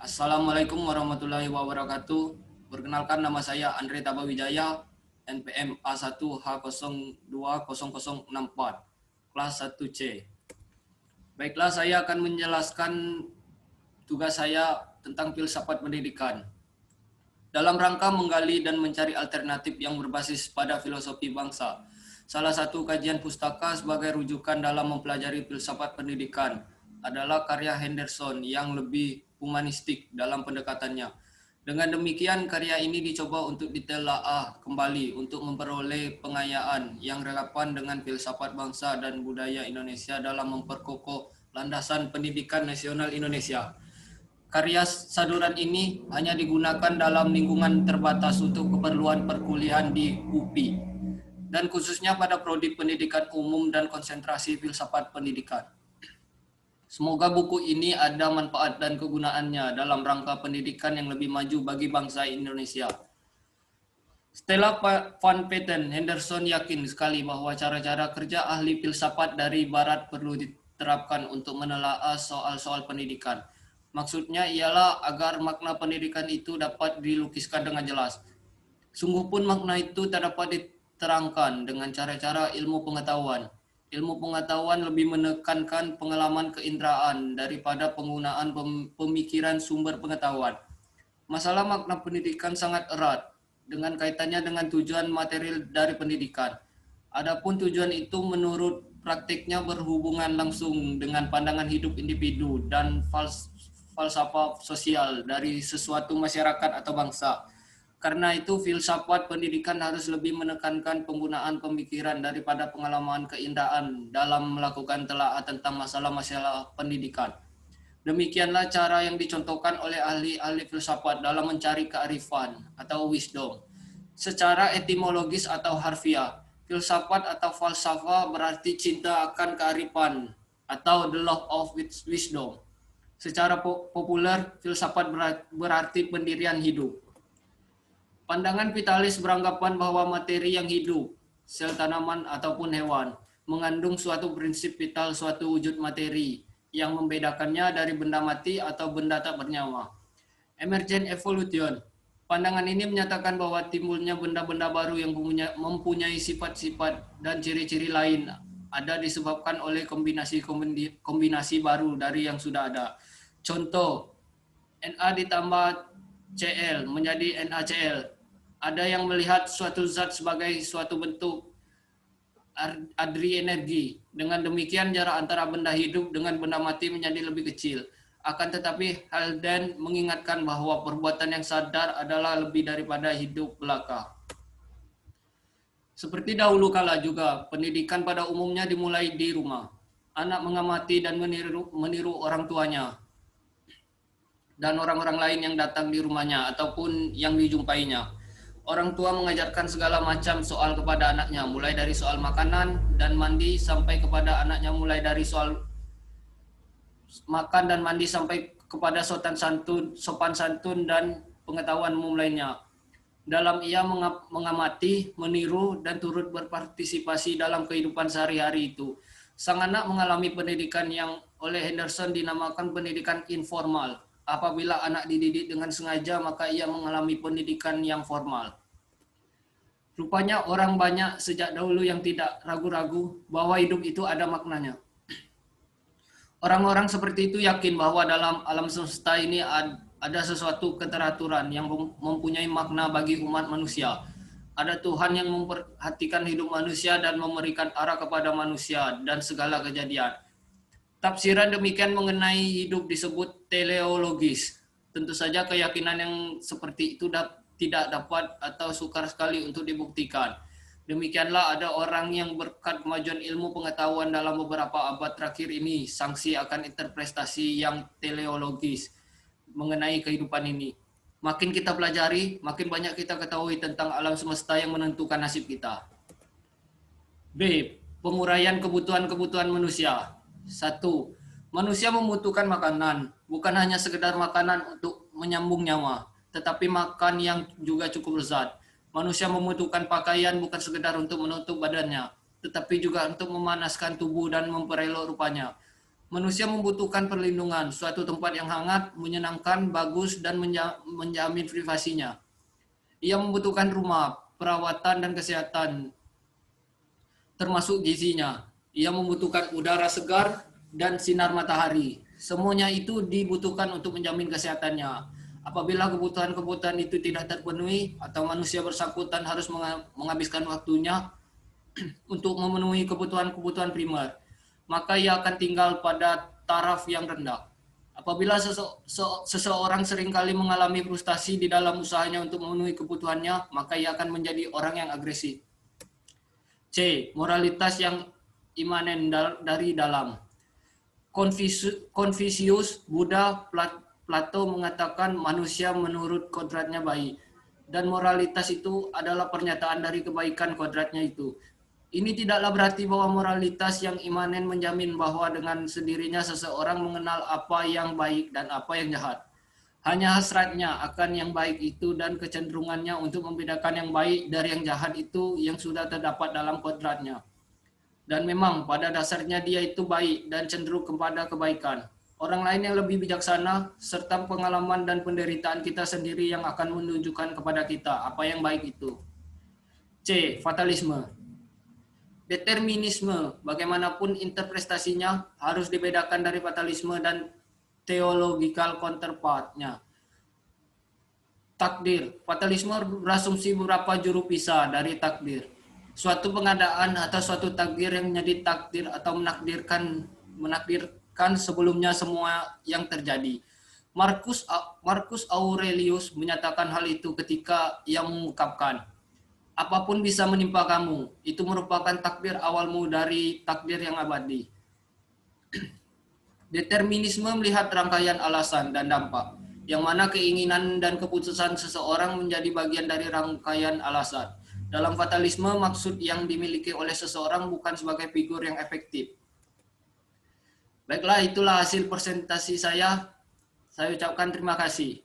Assalamualaikum warahmatullahi wabarakatuh. Perkenalkan, nama saya Andre Tabawijaya, NPM A1H020064, kelas 1C. Baiklah, saya akan menjelaskan tugas saya tentang filsafat pendidikan. Dalam rangka menggali dan mencari alternatif yang berbasis pada filosofi bangsa, salah satu kajian pustaka sebagai rujukan dalam mempelajari filsafat pendidikan adalah karya Henderson yang lebih humanistik dalam pendekatannya. Dengan demikian, karya ini dicoba untuk ditelaah kembali untuk memperoleh pengayaan yang relevan dengan filsafat bangsa dan budaya Indonesia dalam memperkokoh landasan pendidikan nasional Indonesia. Karya saduran ini hanya digunakan dalam lingkungan terbatas untuk keperluan perkuliahan di UPI, dan khususnya pada prodi pendidikan umum dan konsentrasi filsafat pendidikan. Semoga buku ini ada manfaat dan kegunaannya dalam rangka pendidikan yang lebih maju bagi bangsa Indonesia. Stella Van Patten, Henderson yakin sekali bahwa cara-cara kerja ahli filsafat dari Barat perlu diterapkan untuk menelaah soal-soal pendidikan. Maksudnya ialah agar makna pendidikan itu dapat dilukiskan dengan jelas. Sungguh pun makna itu tak dapat diterangkan dengan cara-cara ilmu pengetahuan. Ilmu pengetahuan lebih menekankan pengalaman keinderaan daripada penggunaan pemikiran sumber pengetahuan. Masalah makna pendidikan sangat erat dengan kaitannya dengan tujuan material dari pendidikan. Adapun tujuan itu menurut praktiknya berhubungan langsung dengan pandangan hidup individu dan falsafah sosial dari sesuatu masyarakat atau bangsa. Karena itu filsafat pendidikan harus lebih menekankan penggunaan pemikiran daripada pengalaman keindahan dalam melakukan telaah tentang masalah-masalah pendidikan. Demikianlah cara yang dicontohkan oleh ahli-ahli filsafat dalam mencari kearifan atau wisdom. Secara etimologis atau harfiah, filsafat atau falsafah berarti cinta akan kearifan atau the love of wisdom. Secara populer, filsafat berarti pendirian hidup. Pandangan vitalis beranggapan bahwa materi yang hidup, sel tanaman ataupun hewan, mengandung suatu prinsip vital suatu wujud materi yang membedakannya dari benda mati atau benda tak bernyawa. Emergent evolution. Pandangan ini menyatakan bahwa timbulnya benda-benda baru yang mempunyai sifat-sifat dan ciri-ciri lain ada disebabkan oleh kombinasi baru dari yang sudah ada. Contoh, Na ditambah Cl menjadi NaCl. Ada yang melihat suatu zat sebagai suatu bentuk adri-energi. Dengan demikian jarak antara benda hidup dengan benda mati menjadi lebih kecil. Akan tetapi Halden mengingatkan bahwa perbuatan yang sadar adalah lebih daripada hidup belaka. Seperti dahulu kala juga, pendidikan pada umumnya dimulai di rumah. Anak mengamati dan meniru orang tuanya dan orang-orang lain yang datang di rumahnya ataupun yang dijumpainya. Orang tua mengajarkan segala macam soal kepada anaknya, mulai dari soal makanan dan mandi sampai kepada anaknya mulai dari soal makan dan mandi sampai kepada sopan santun dan pengetahuan umum lainnya. Dalam ia mengamati, meniru, dan turut berpartisipasi dalam kehidupan sehari-hari itu. Sang anak mengalami pendidikan yang oleh Henderson dinamakan pendidikan informal. Apabila anak dididik dengan sengaja, maka ia mengalami pendidikan yang formal. Rupanya orang banyak sejak dahulu yang tidak ragu-ragu bahwa hidup itu ada maknanya. Orang-orang seperti itu yakin bahwa dalam alam semesta ini ada sesuatu keteraturan yang mempunyai makna bagi umat manusia. Ada Tuhan yang memperhatikan hidup manusia dan memberikan arah kepada manusia dan segala kejadian. Tafsiran demikian mengenai hidup disebut teleologis. Tentu saja keyakinan yang seperti itu tidak dapat atau sukar sekali untuk dibuktikan. Demikianlah ada orang yang berkat kemajuan ilmu pengetahuan dalam beberapa abad terakhir ini sangsi akan interpretasi yang teleologis mengenai kehidupan ini. Makin kita pelajari, makin banyak kita ketahui tentang alam semesta yang menentukan nasib kita. B. Penguraian kebutuhan-kebutuhan manusia. 1. Manusia membutuhkan makanan, bukan hanya sekedar makanan untuk menyambung nyawa, tetapi makan yang juga cukup lezat. Manusia membutuhkan pakaian bukan sekedar untuk menutup badannya, tetapi juga untuk memanaskan tubuh dan memperelok rupanya. Manusia membutuhkan perlindungan, suatu tempat yang hangat, menyenangkan, bagus, dan menjamin privasinya. Ia membutuhkan rumah, perawatan, dan kesehatan, termasuk gizinya. Ia membutuhkan udara segar dan sinar matahari. Semuanya itu dibutuhkan untuk menjamin kesehatannya. Apabila kebutuhan-kebutuhan itu tidak terpenuhi atau manusia bersangkutan harus menghabiskan waktunya untuk memenuhi kebutuhan-kebutuhan primer, maka ia akan tinggal pada taraf yang rendah. Apabila seseorang seringkali mengalami frustasi di dalam usahanya untuk memenuhi kebutuhannya, maka ia akan menjadi orang yang agresif. C. Moralitas yang imanen dari dalam. Konfusius, Buddha, Plato mengatakan manusia menurut kodratnya baik. Dan moralitas itu adalah pernyataan dari kebaikan kodratnya itu. Ini tidaklah berarti bahwa moralitas yang imanen menjamin bahwa dengan sendirinya seseorang mengenal apa yang baik dan apa yang jahat. Hanya hasratnya akan yang baik itu dan kecenderungannya untuk membedakan yang baik dari yang jahat itu yang sudah terdapat dalam kodratnya. Dan memang pada dasarnya dia itu baik dan cenderung kepada kebaikan. Orang lain yang lebih bijaksana, serta pengalaman dan penderitaan kita sendiri yang akan menunjukkan kepada kita apa yang baik itu. C. Fatalisme. Determinisme, bagaimanapun interpretasinya, harus dibedakan dari fatalisme dan theological counterpartnya. Takdir. Fatalisme berasumsi beberapa juru pisah dari takdir. Suatu pengadaan atau suatu takdir yang menjadi takdir atau menakdirkan sebelumnya semua yang terjadi. Marcus Aurelius menyatakan hal itu ketika ia mengungkapkan, apapun bisa menimpa kamu, itu merupakan takdir awalmu dari takdir yang abadi. Determinisme melihat rangkaian alasan dan dampak, yang mana keinginan dan keputusan seseorang menjadi bagian dari rangkaian alasan. Dalam fatalisme, maksud yang dimiliki oleh seseorang bukan sebagai figur yang efektif. Baiklah, itulah hasil presentasi saya. Saya ucapkan terima kasih.